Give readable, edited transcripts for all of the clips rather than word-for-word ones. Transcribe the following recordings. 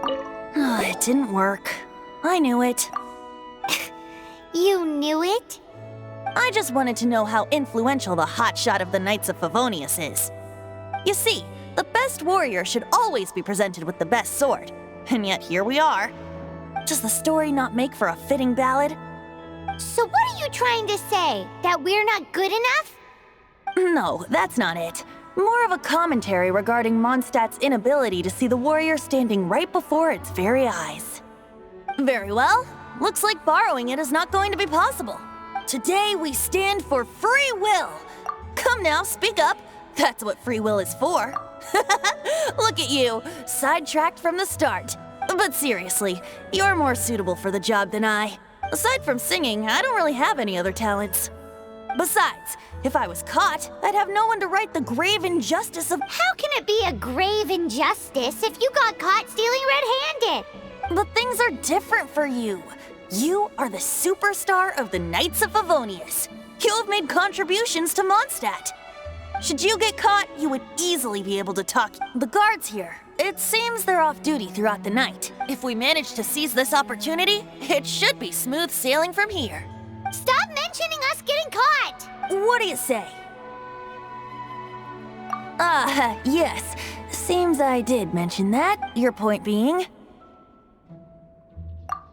It didn't work. I knew it. You knew it? I just wanted to know how influential the hotshot of the Knights of Favonius is. You see, the best warrior should always be presented with the best sword. And yet here we are. Does the story not make for a fitting ballad? So what are you trying to say? That we're not good enough? No, that's not it. More of a commentary regarding Mondstadt's inability to see the warrior standing right before its very eyes. Very well. Looks like borrowing it is not going to be possible. Today we stand for free will. Come now, speak up. That's what free will is for. Look at you, sidetracked from the start. But seriously, you're more suitable for the job than I. Aside from singing, I don't really have any other talents. Besides, if I was caught, I'd have no one to right the grave injustice of— How can it be a grave injustice if you got caught stealing red-handed? But things are different for you. You are the superstar of the Knights of Favonius. You have made contributions to Mondstadt. Should you get caught, you would easily be able to talk. The guards here, it seems they're off duty throughout the night. If we manage to seize this opportunity, it should be smooth sailing from here. Stop mentioning us getting caught! What do you say? Yes. Seems I did mention that, your point being.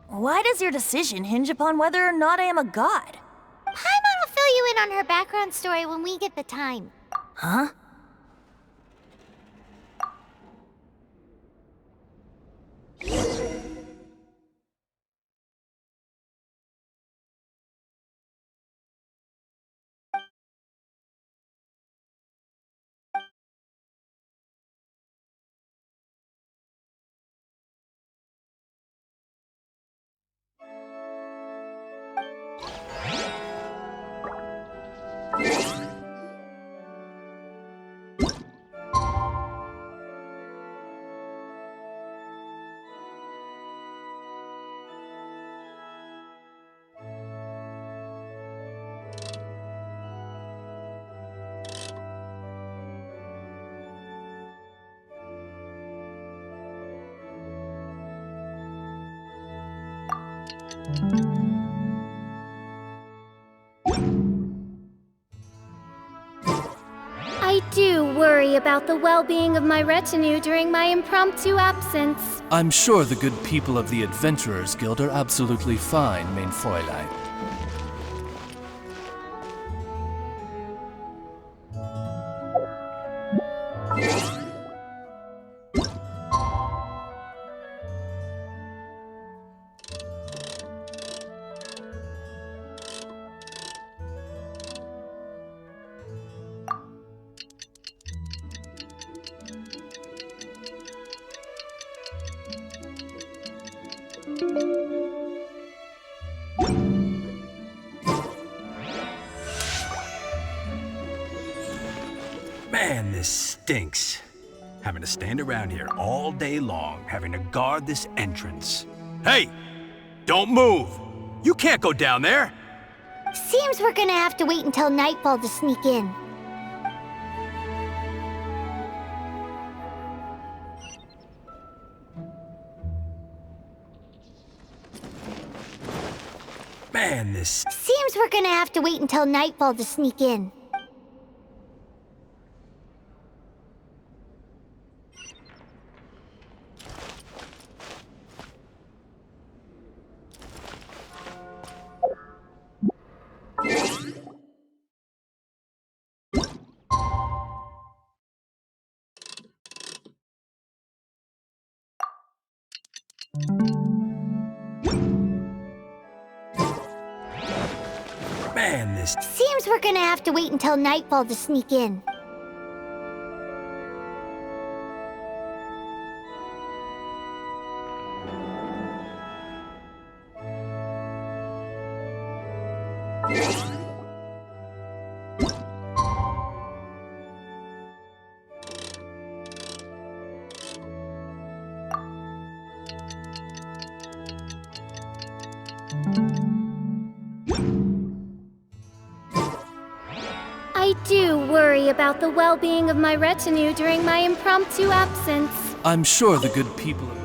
Why does your decision hinge upon whether or not I am a god? Paimon will fill you in on her background story when we get the time. Huh? I do worry about the well-being of my retinue during my impromptu absence. I'm sure the good people of the Adventurers Guild are absolutely fine, mein Fräulein. Man, this stinks. Having to stand around here all day long, having to guard this entrance. Hey! Don't move! You can't go down there! Seems we're gonna have to wait until nightfall to sneak in. Man, this... Seems we're gonna have to wait until nightfall to sneak in. Man, this... Seems we're gonna have to wait until nightfall to sneak in. I do worry about the well-being of my retinue during my impromptu absence. I'm sure the good people of...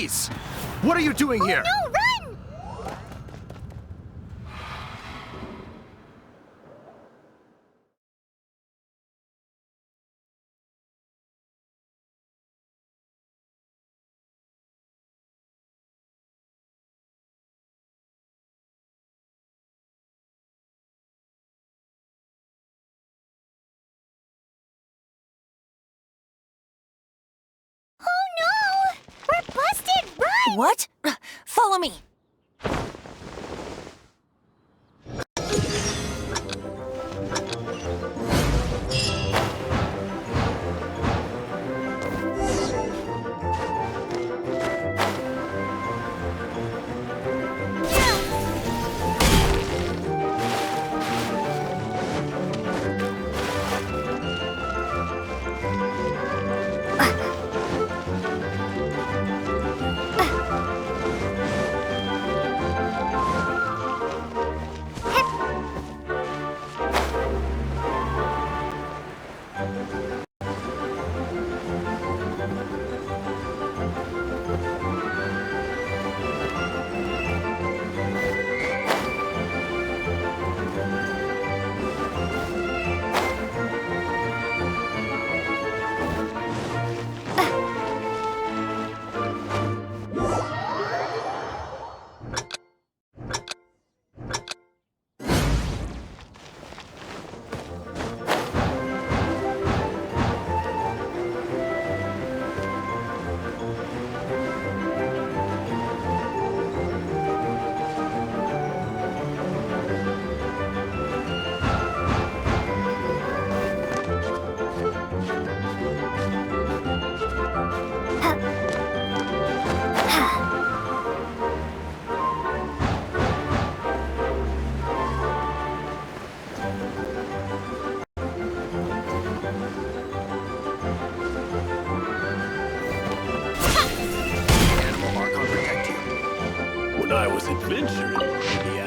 Freeze! What are you doing here? No, run! Oh no! We're busted! Run! What? Follow me. Animal mark on protect you. When I was adventuring, maybe I...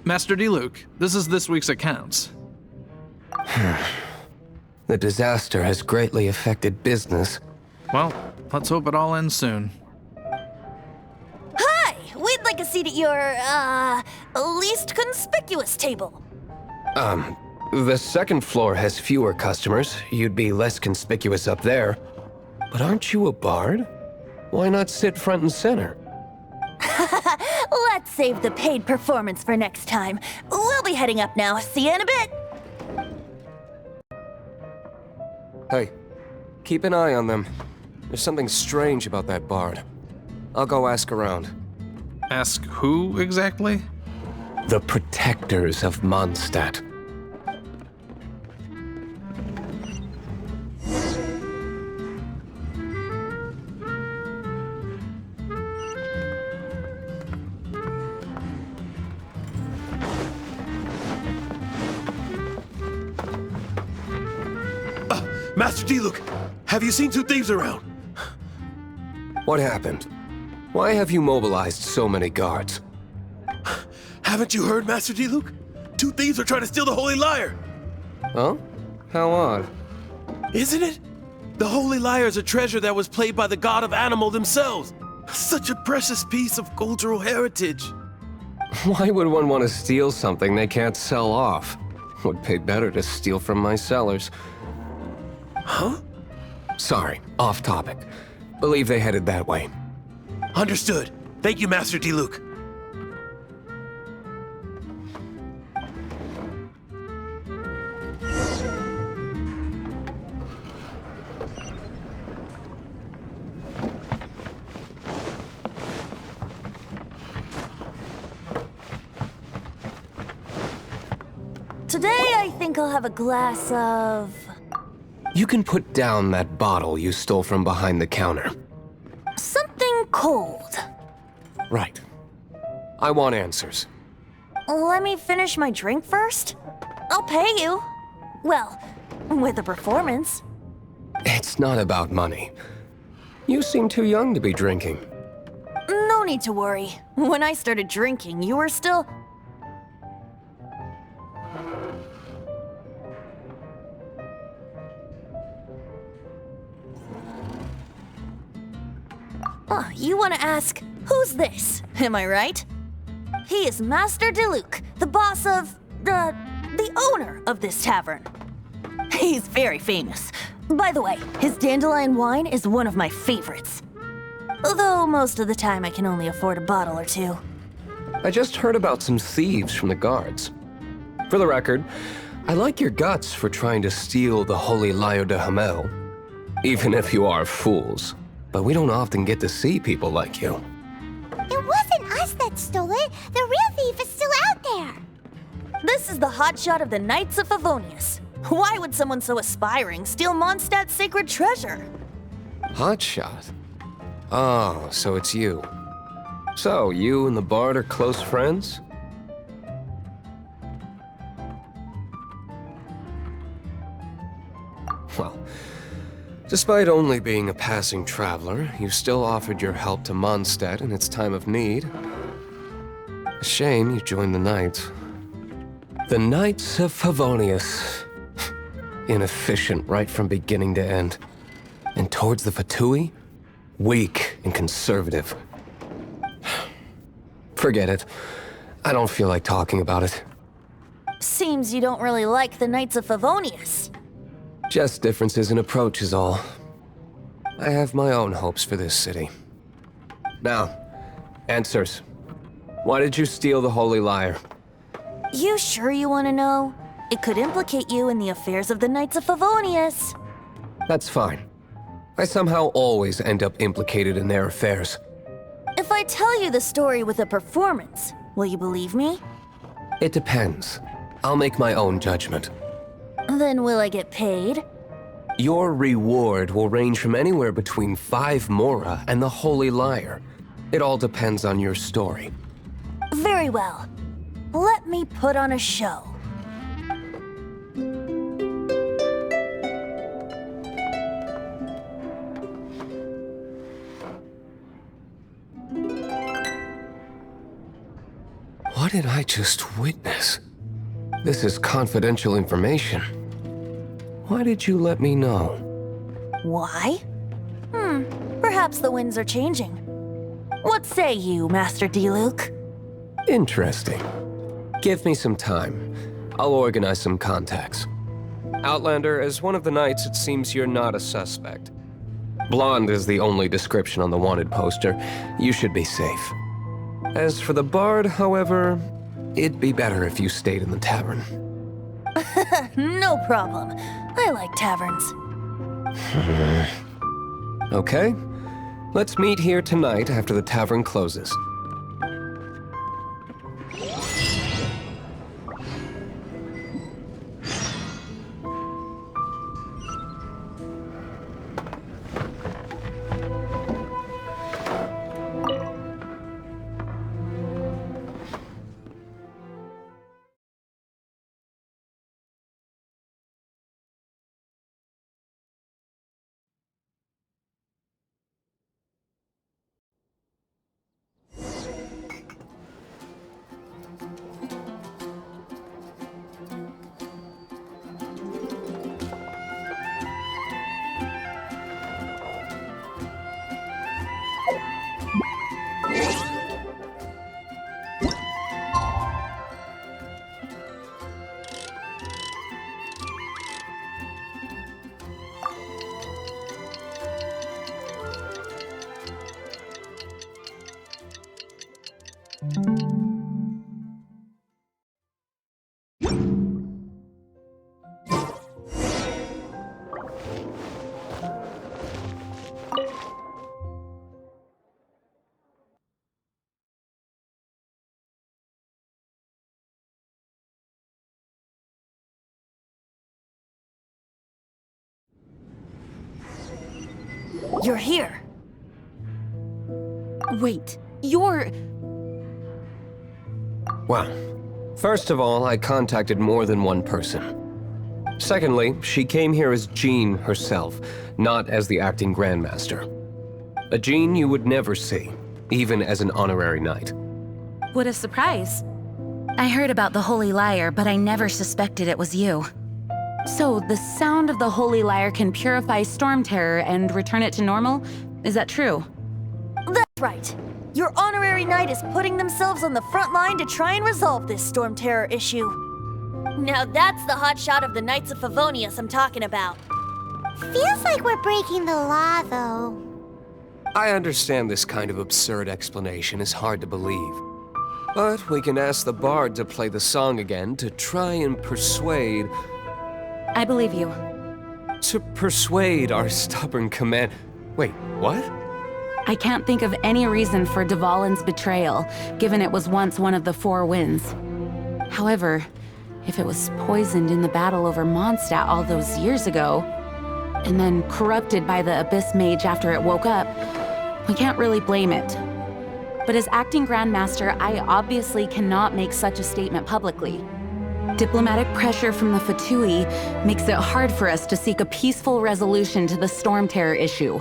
Master D-Luke, this is this week's accounts. The disaster has greatly affected business. Well, let's hope it all ends soon. Hi! We'd like a seat at your, least conspicuous table. The second floor has fewer customers. You'd be less conspicuous up there. But aren't you a bard? Why not sit front and center? Let's save the paid performance for next time. We'll be heading up now. See you in a bit. Hey, keep an eye on them. There's something strange about that bard. I'll go ask around. Ask who exactly? The protectors of Mondstadt. Master D-Luke, have you seen two thieves around? What happened? Why have you mobilized so many guards? Haven't you heard, Master D-Luke? Two thieves are trying to steal the Holy Lyre. Huh? How odd. Isn't it? The Holy Lyre is a treasure that was played by the god of animal themselves. Such a precious piece of cultural heritage. Why would one want to steal something they can't sell off? Would pay better to steal from my sellers. Huh? Sorry, off topic. Believe they headed that way. Understood. Thank you, Master D-Luke. Today, I think I'll have a glass of... You can put down that bottle you stole from behind the counter. something cold. Right. I want answers. Let me finish my drink first. I'll pay you. Well, with a performance. It's not about money. You seem too young to be drinking. No need to worry. When I started drinking, you were still... Oh, you want to ask, who's this? Am I right? He is Master Diluc, the boss of... the owner of this tavern. He's very famous. By the way, his dandelion wine is one of my favorites. Although most of the time I can only afford a bottle or two. I just heard about some thieves from the guards. For the record, I like your guts for trying to steal the Holy Lyre de Hamel. Even if you are fools. But we don't often get to see people like you. It wasn't us that stole it. The real thief is still out there. This is the hotshot of the Knights of Favonius. Why would someone so aspiring steal Mondstadt's sacred treasure? Hotshot? Oh, so it's you. So, you and the Bard are close friends? Well, despite only being a passing traveler, you still offered your help to Mondstadt in its time of need. A shame you joined the Knights. The Knights of Favonius. Inefficient right from beginning to end. And towards the Fatui, weak and conservative. Forget it. I don't feel like talking about it. Seems you don't really like the Knights of Favonius. Just differences in approach is all. I have my own hopes for this city. Now, answers. Why did you steal the Holy Lyre? You sure you want to know? It could implicate you in the affairs of the Knights of Favonius. That's fine. I somehow always end up implicated in their affairs. If I tell you the story with a performance, will you believe me? It depends. I'll make my own judgment. Then will I get paid? Your reward will range from anywhere between 5 Mora and the Holy Lyre. It all depends on your story. Very well. Let me put on a show. What did I just witness? This is confidential information. Why did you let me know? Why? Perhaps the winds are changing. What say you, Master Diluc? Interesting. Give me some time. I'll organize some contacts. Outlander, as one of the Knights, it seems you're not a suspect. Blonde is the only description on the wanted poster. You should be safe. As for the Bard, however, it'd be better if you stayed in the tavern. No problem. I like taverns. Okay. Let's meet here tonight after the tavern closes. You're here. Wait, you're... Well, first of all, I contacted more than one person. Secondly, she came here as Jean herself, not as the acting Grandmaster. A Jean you would never see, even as an honorary knight. What a surprise. I heard about the Holy Lyre, but I never suspected it was you. So, the sound of the Holy Lyre can purify Storm Terror and return it to normal? Is that true? That's right. Your honorary knight is putting themselves on the front line to try and resolve this Storm Terror issue. Now that's the hotshot of the Knights of Favonius I'm talking about. Feels like we're breaking the law, though. I understand this kind of absurd explanation is hard to believe. But we can ask the bard to play the song again to try and persuade... I believe you. To persuade our stubborn command... Wait, what? I can't think of any reason for Dvalin's betrayal, given it was once one of the Four Winds. However, if it was poisoned in the battle over Mondstadt all those years ago, and then corrupted by the Abyss Mage after it woke up, we can't really blame it. But as acting Grandmaster, I obviously cannot make such a statement publicly. Diplomatic pressure from the Fatui makes it hard for us to seek a peaceful resolution to the Storm Terror issue.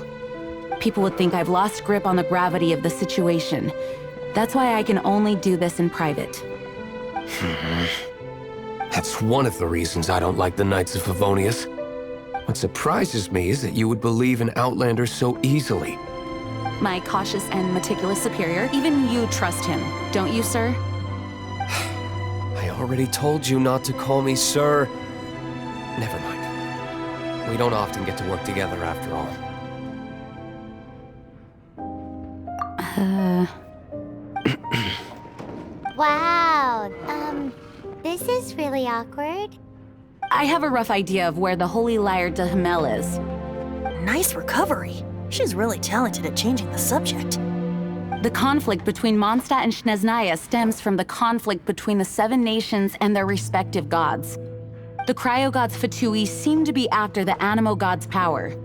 People would think I've lost grip on the gravity of the situation. That's why I can only do this in private. That's one of the reasons I don't like the Knights of Favonius. What surprises me is that you would believe in Outlanders so easily. My cautious and meticulous superior, even you trust him, don't you, sir? I already told you not to call me sir. Never mind. We don't often get to work together after all. Wow, this is really awkward. I have a rough idea of where the Holy Lyre de Himmel is. Nice recovery. She's really talented at changing the subject. The conflict between Mondstadt and Snezhnaya stems from the conflict between the Seven Nations and their respective gods. The cryo-gods Fatui seem to be after the Animo god's power.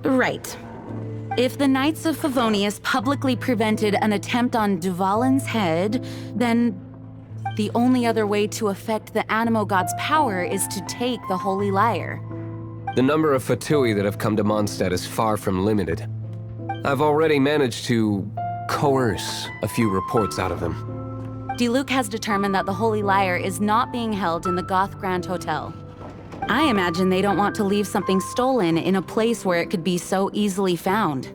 Right. If the Knights of Favonius publicly prevented an attempt on Dvalin's head, then the only other way to affect the Animo god's power is to take the Holy Lyre. The number of Fatui that have come to Mondstadt is far from limited. I've already managed to coerce a few reports out of them. Diluc has determined that the Holy Lyre is not being held in the Goth Grand Hotel. I imagine they don't want to leave something stolen in a place where it could be so easily found.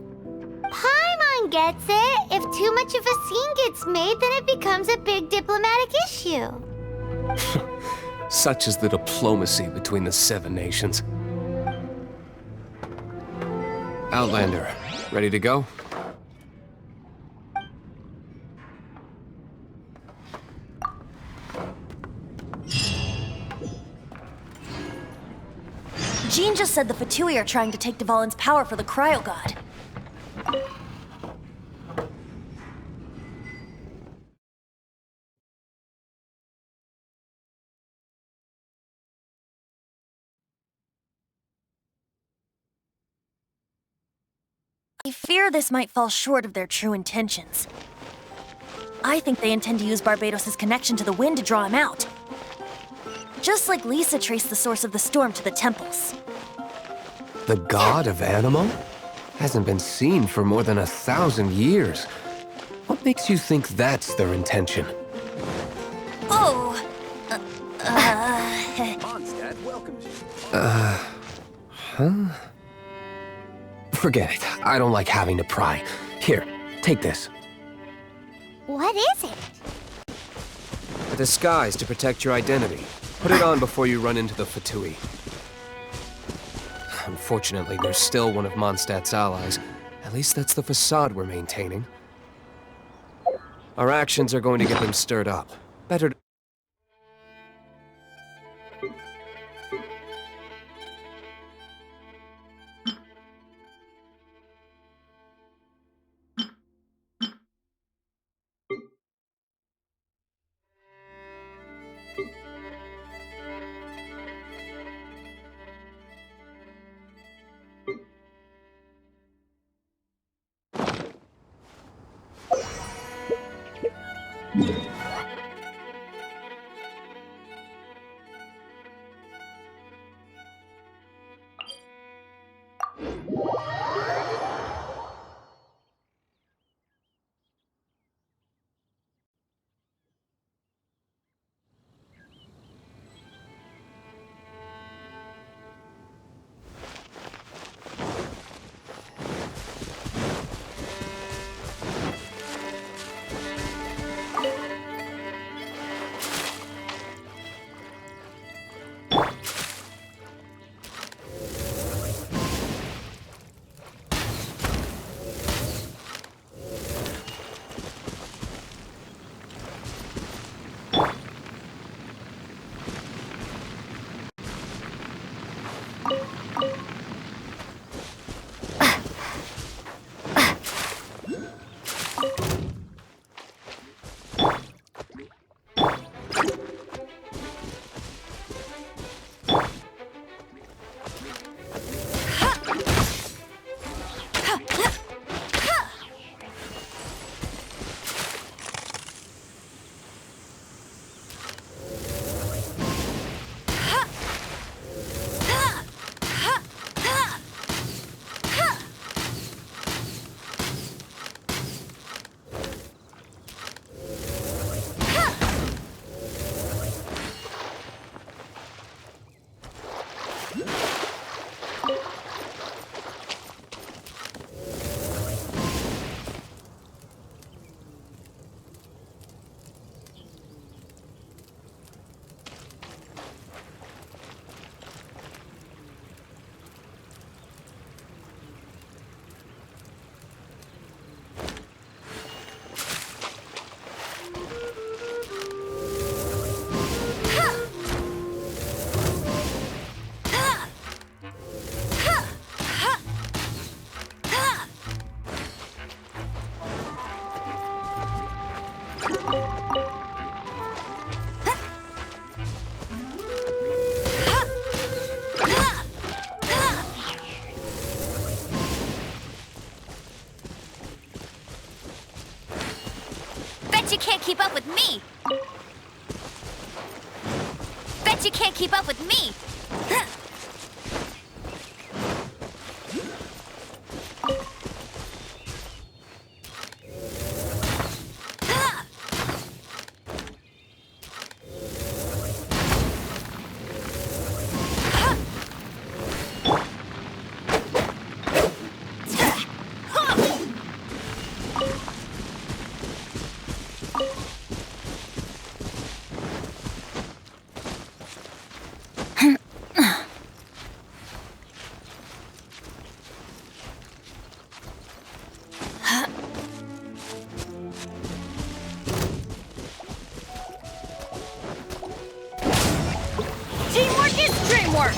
Paimon gets it. If too much of a scene gets made, then it becomes a big diplomatic issue. Such is the diplomacy between the Seven Nations. Outlander, ready to go? Jean just said the Fatui are trying to take Dvalin's power for the Cryo God. I fear this might fall short of their true intentions. I think they intend to use Barbados' connection to the wind to draw him out. Just like Lisa traced the source of the storm to the temples. The god of Animo? Hasn't been seen for more than 1,000 years. What makes you think that's their intention? Oh! Forget it. I don't like having to pry. Here, take this. What is it? A disguise to protect your identity. Put it on before you run into the Fatui. Unfortunately, there's still one of Mondstadt's allies. At least that's the facade we're maintaining. Our actions are going to get them stirred up. Better to... up with me. Bet you can't keep up with me. Teamwork is dreamwork!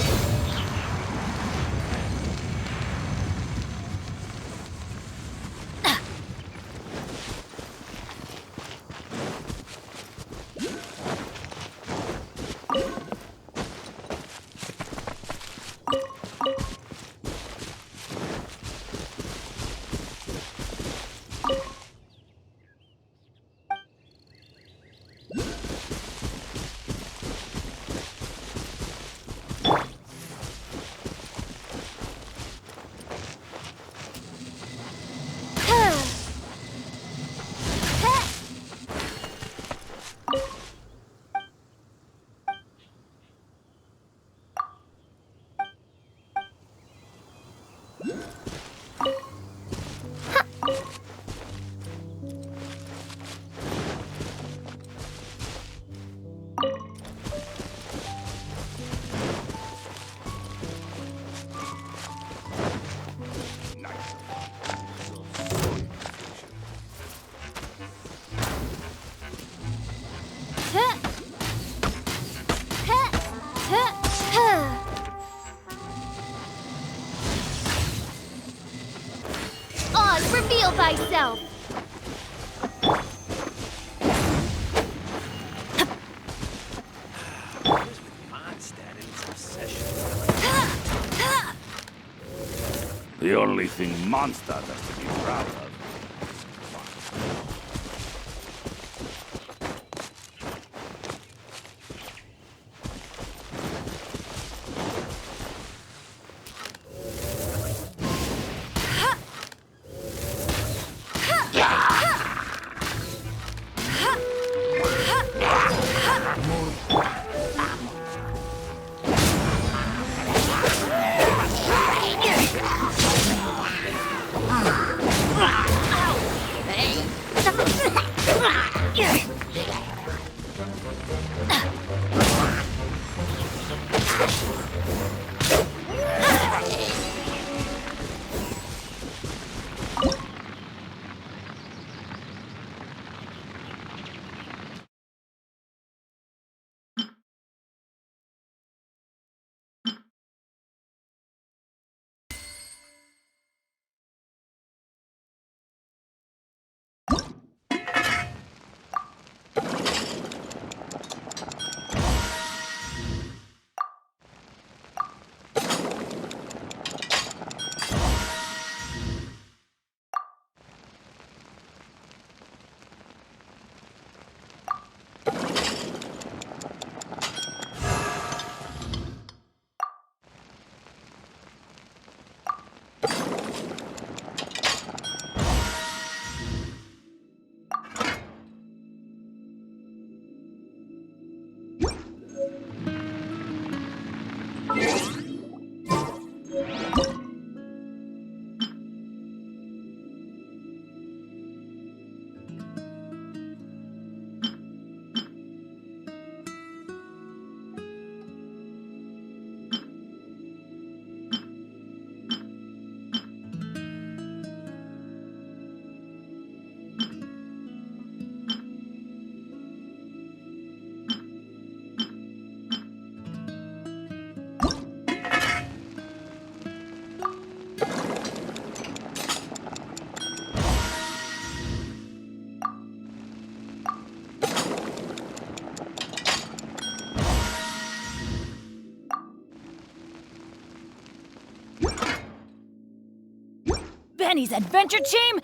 Oz, reveal thyself! The only thing Mondstadt has to be proud of. Benny's adventure team!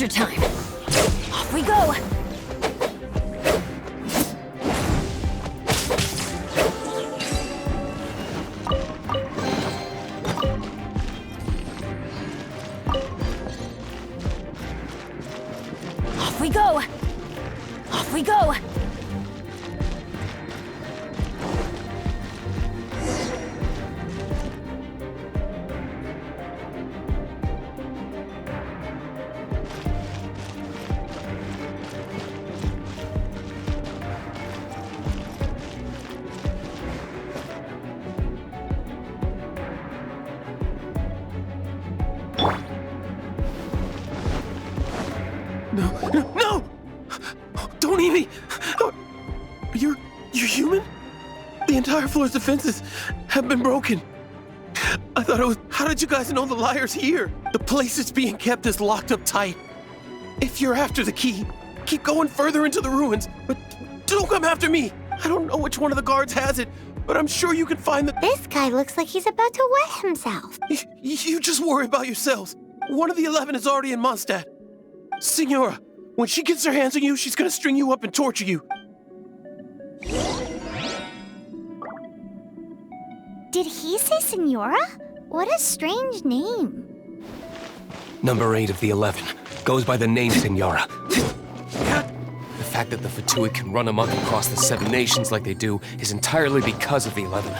adventure time! Off we go! Off we go! Off we go! No! Don't eat me! You're human? The entire floor's defenses have been broken. I thought it was... How did you guys know the liar's here? The place it's being kept is locked up tight. If you're after the key, keep going further into the ruins, but don't come after me. I don't know which one of the guards has it, but I'm sure you can find the... This guy looks like he's about to wet himself. You just worry about yourselves. One of the 11 is already in Mondstadt. Signora, when she gets her hands on you, she's gonna string you up and torture you. Did he say Senora? What a strange name. Number 8 of the 11 goes by the name Senora. The fact that the Fatui can run amok across the 7 nations like they do is entirely because of the 11.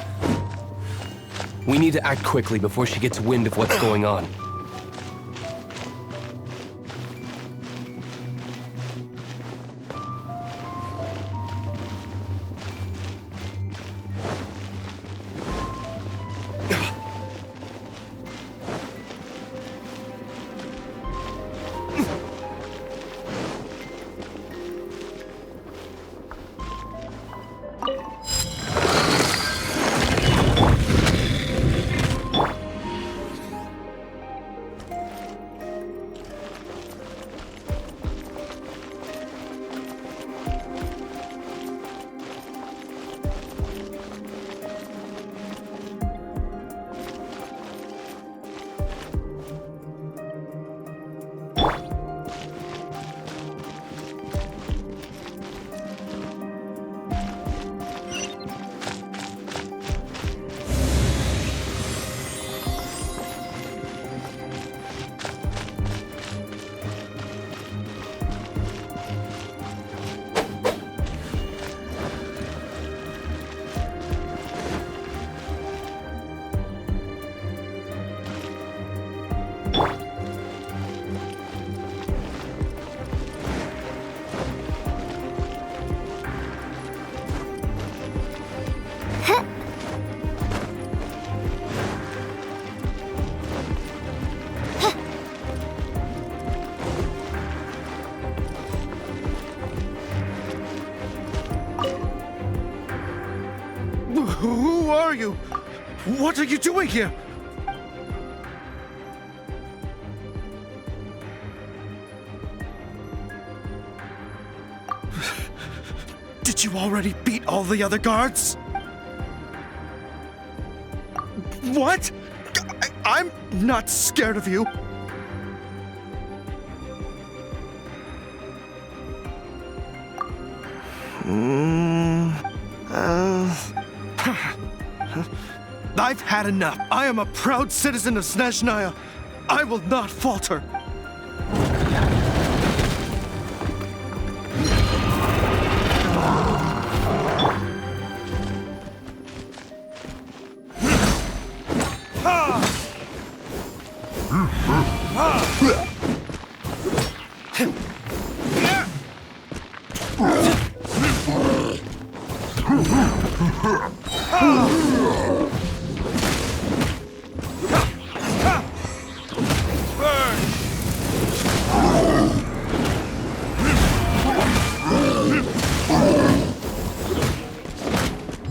We need to act quickly before she gets wind of what's going on. Who are you? What are you doing here? Did you already beat all the other guards? What? I'm not scared of you. I've had enough. I am a proud citizen of Snezhnaya. I will not falter.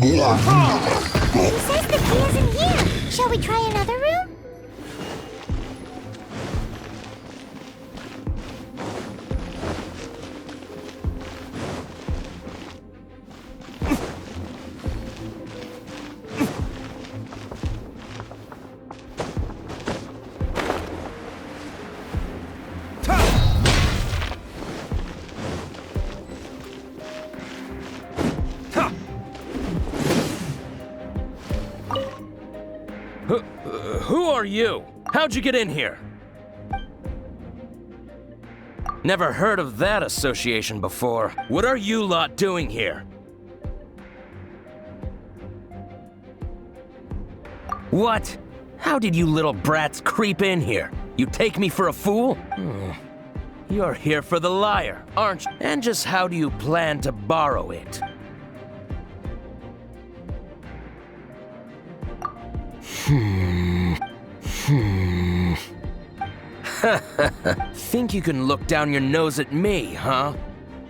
He says the key isn't here. Shall we try another room? Who are you? How'd you get in here? Never heard of that association before. What are you lot doing here? What? How did you little brats creep in here? You take me for a fool? You're here for the lyre, aren't you? And just how do you plan to borrow it? Think you can look down your nose at me, huh?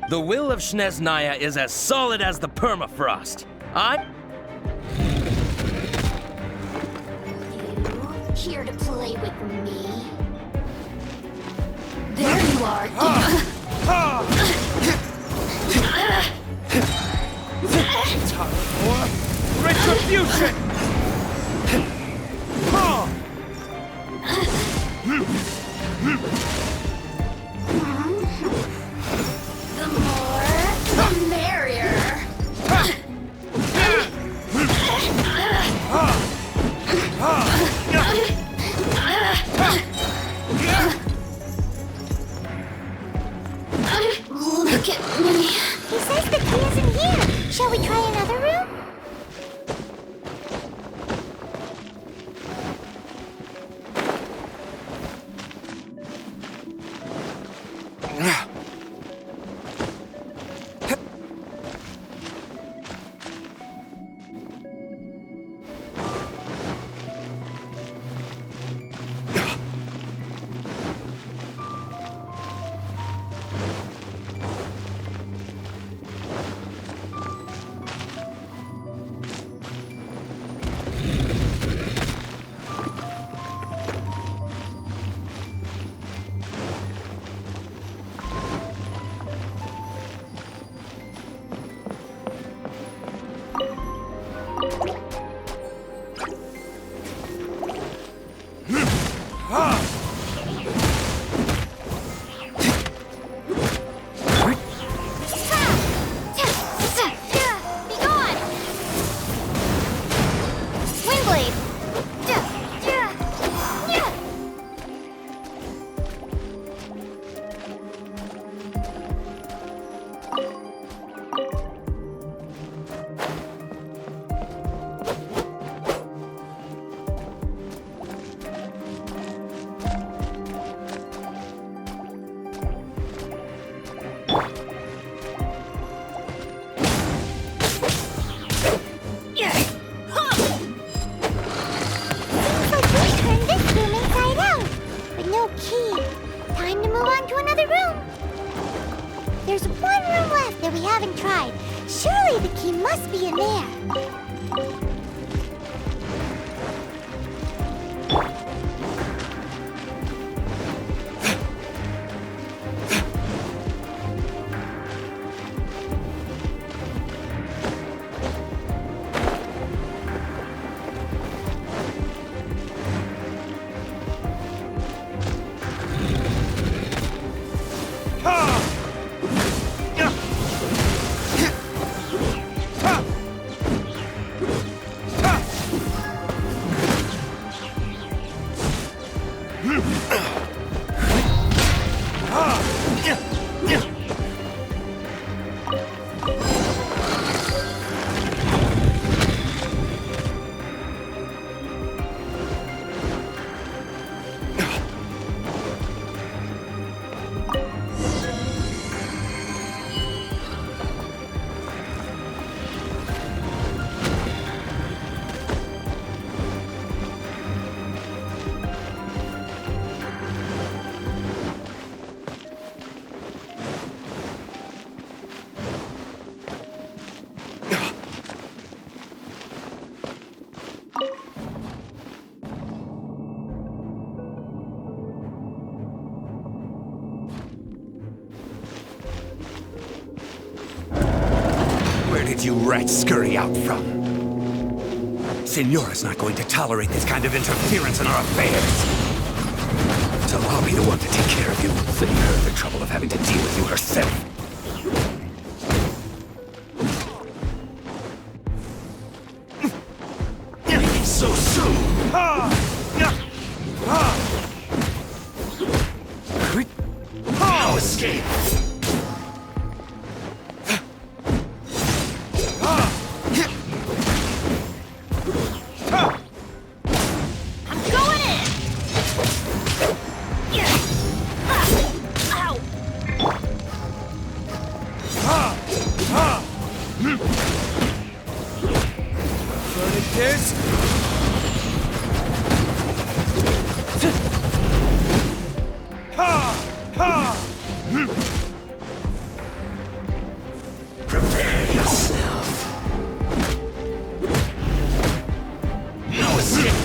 The will of Snezhnaya is as solid as the permafrost. You here to play with me? There you are. Retribution! The more, the merrier. Look at me. He says the key isn't here. Shall we try another room? There's one room left that we haven't tried. Surely the key must be in there. Where did you rats scurry out from? Signora's not going to tolerate this kind of interference in our affairs. So I'll be the one to take care of you, saving her the trouble of having to deal with you herself. So soon! No escape! I'm going in! Ow! Burning disc! Prepare yourself. No escape!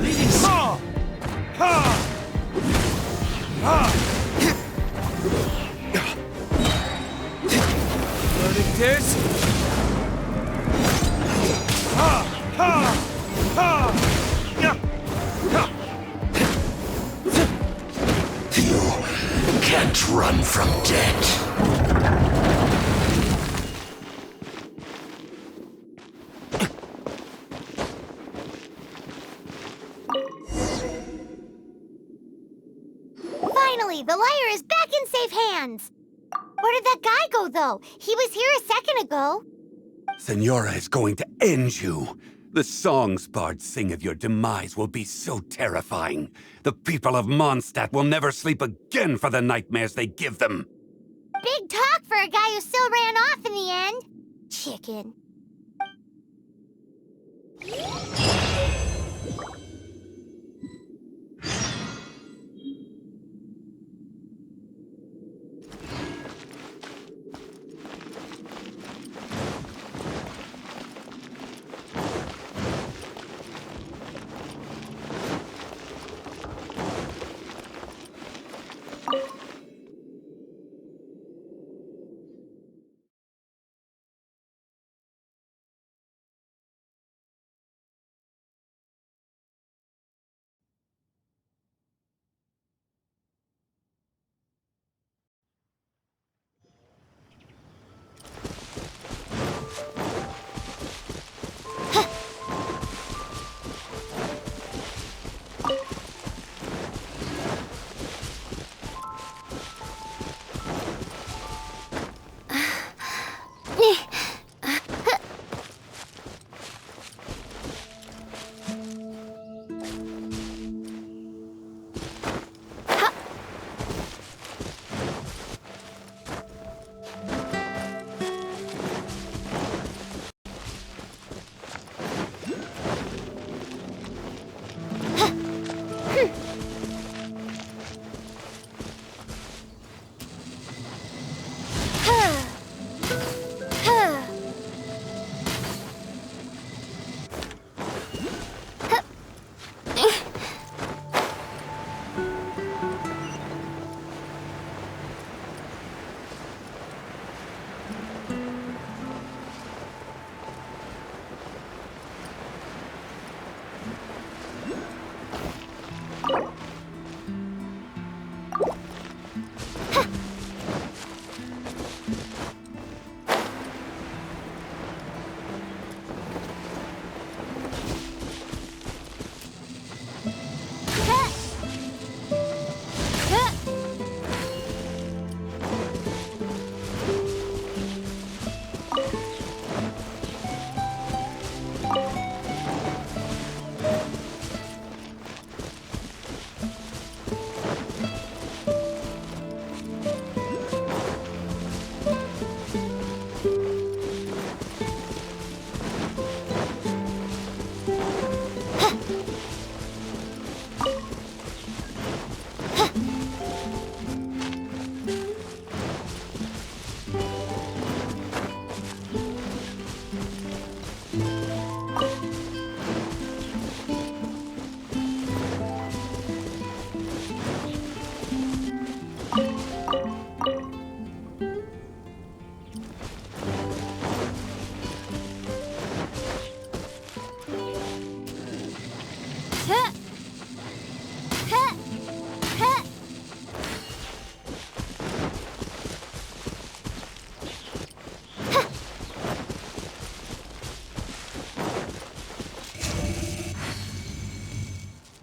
Leading saw! Burning disc! You can't run from death. Finally, the lyre is back in safe hands. Where did that guy go, though? He was here a second ago. Senora is going to end you. The songs bards sing of your demise will be so terrifying. The people of Mondstadt will never sleep again for the nightmares they give them. Big talk for a guy who still ran off in the end. Chicken.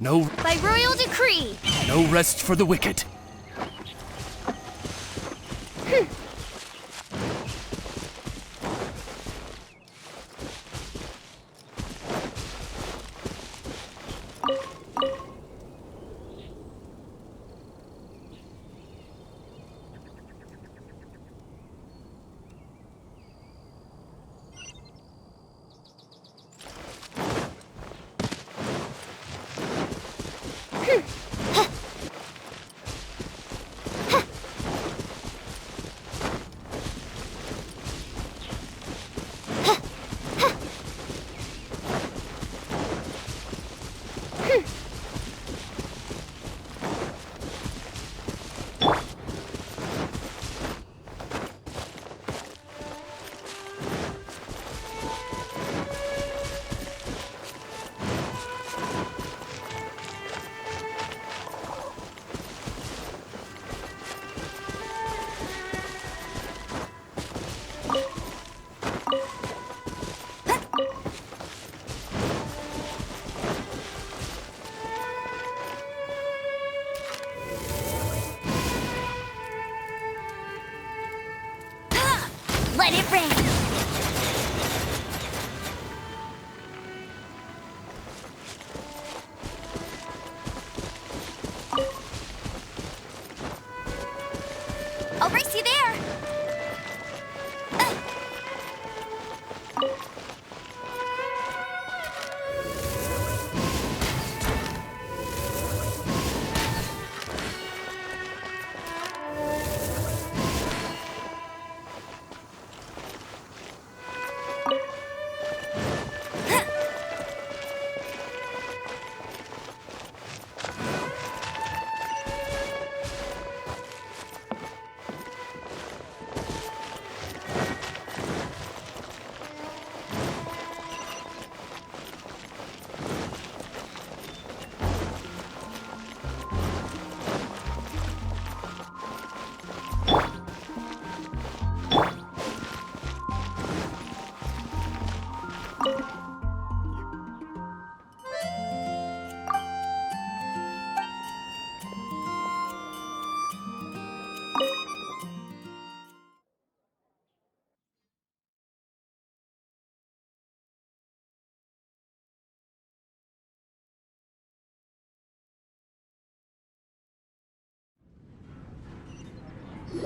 No, By royal decree! no rest for the wicked. Let it rain! I'll race you there!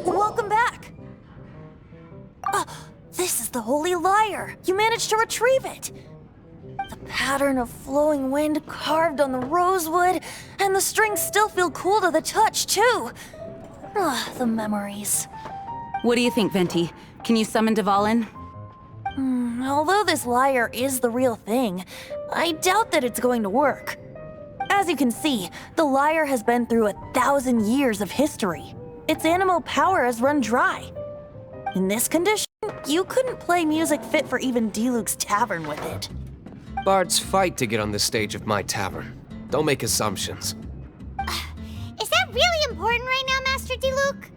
Welcome back! This is the Holy Lyre! You managed to retrieve it! The pattern of flowing wind carved on the rosewood, and the strings still feel cool to the touch, too! The memories. What do you think, Venti? Can you summon Dvalin? Although this lyre is the real thing, I doubt that it's going to work. As you can see, the lyre has been through 1,000 years of history. Its animal power has run dry. In this condition, you couldn't play music fit for even D-Luke's tavern with it. Bards fight to get on the stage of my tavern. Don't make assumptions. Is that really important right now, Master D-Luke?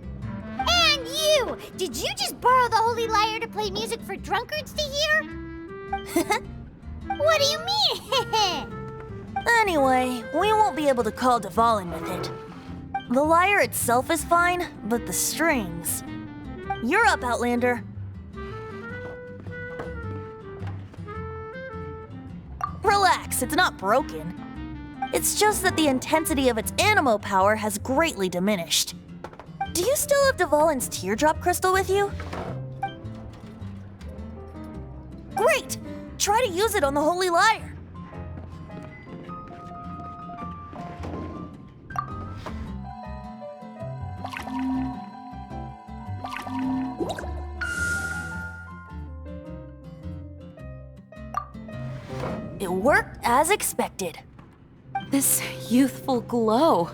And you! Did you just borrow the Holy Lyre to play music for drunkards to hear? What do you mean? Anyway, we won't be able to call Dvalin with it. The lyre itself is fine, but the strings... You're up, Outlander. Relax, it's not broken. It's just that the intensity of its animo power has greatly diminished. Do you still have Dvalin's teardrop crystal with you? Great! Try to use it on the Holy Lyre. It worked as expected. This youthful glow.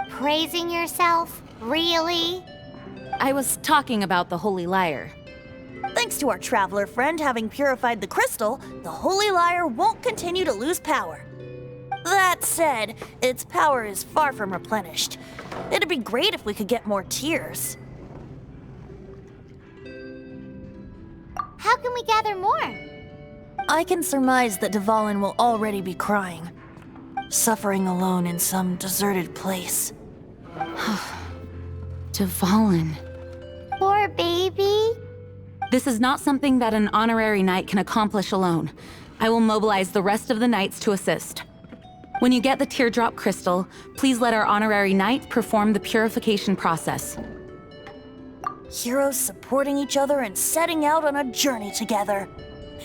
Praising yourself? Really? I was talking about the Holy Lyre. Thanks to our traveler friend having purified the crystal, the Holy Lyre won't continue to lose power. That said, its power is far from replenished. It'd be great if we could get more tears. How can we gather more? I can surmise that Dvalin will already be crying. suffering alone in some deserted place. Dvalin. Poor baby. This is not something that an honorary knight can accomplish alone. I will mobilize the rest of the knights to assist. When you get the teardrop crystal, please let our honorary knight perform the purification process. Heroes supporting each other and setting out on a journey together.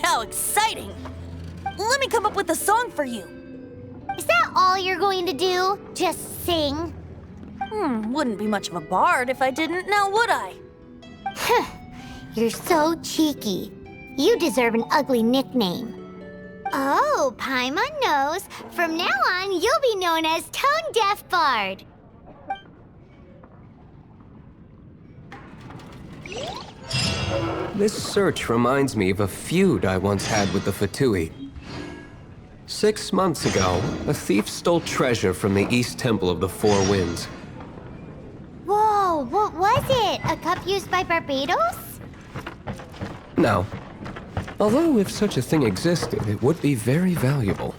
How exciting! Let me come up with a song for you. Is that all you're going to do? Just sing? Wouldn't be much of a bard if I didn't, now would I? You're so cheeky. You deserve an ugly nickname. Oh, Paimon knows. From now on, you'll be known as Tone Deaf Bard. This search reminds me of a feud I once had with the Fatui. 6 months ago, a thief stole treasure from the East Temple of the Four Winds. Whoa, what was it? A cup used by Barbados? No. Although if such a thing existed, it would be very valuable.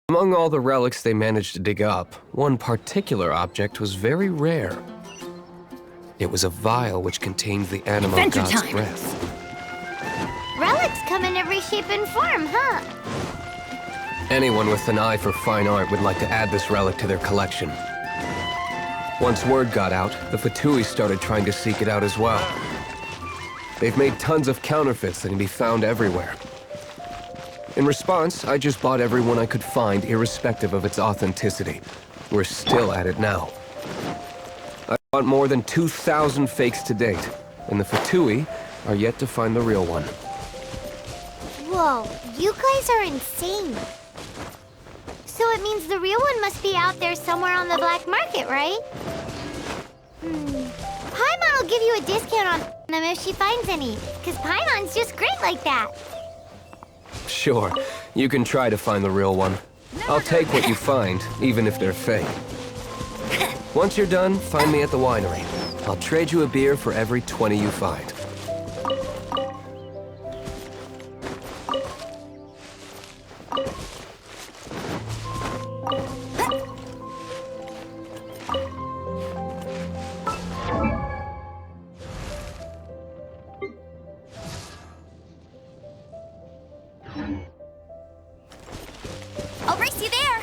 Among all the relics they managed to dig up, one particular object was very rare. It was a vial which contained the animal Adventure god's time. breath. Relics come in every shape and form, huh? Anyone with an eye for fine art would like to add this relic to their collection. Once word got out, the Fatui started trying to seek it out as well. They've made tons of counterfeits that can be found everywhere. In response, I just bought everyone I could find, irrespective of its authenticity. We're still at it now. I bought more than 2,000 fakes to date, and the Fatui are yet to find the real one. Whoa, you guys are insane. So it means the real one must be out there somewhere on the black market, right? Paimon will give you a discount on them if she finds any, because Paimon's just great like that. Sure, you can try to find the real one. I'll take what you find, even if they're fake. Once you're done, find me at the winery. I'll trade you a beer for every 20 you find. I'll race you there!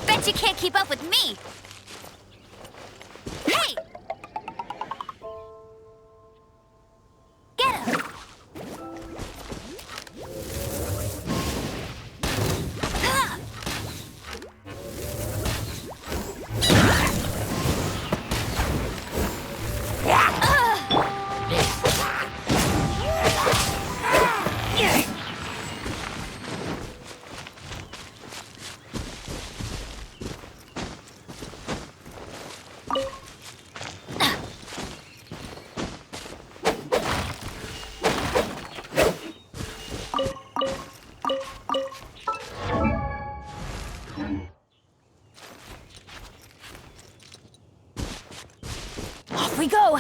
Bet you can't keep up with me! Hey! Get him! Off we go!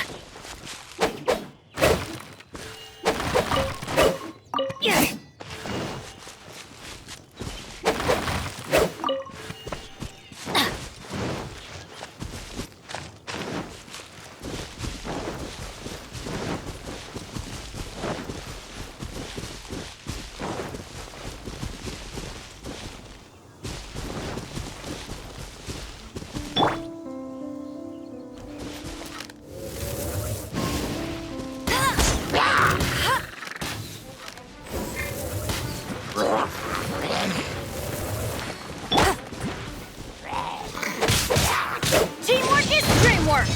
Teamwork is dreamwork!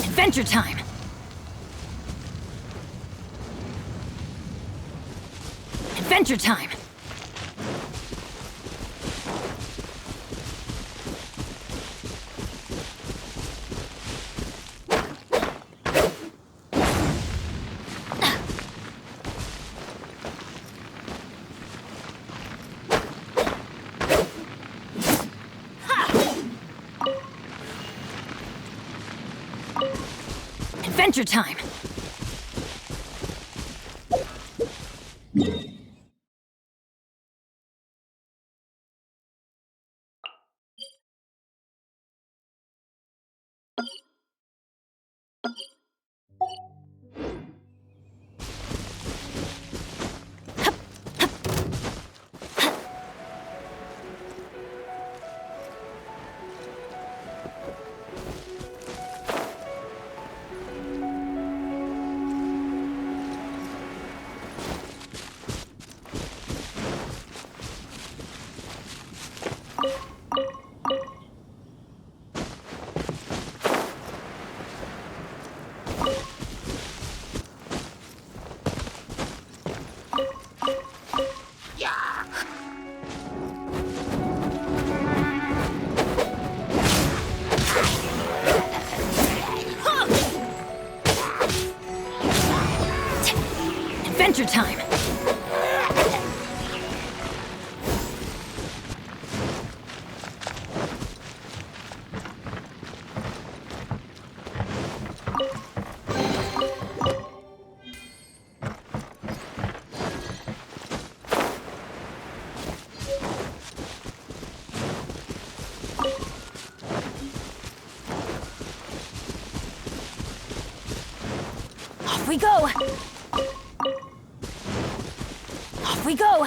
Adventure time! Adventure time! Adventure time! Adventure time! Off we go! Off we go!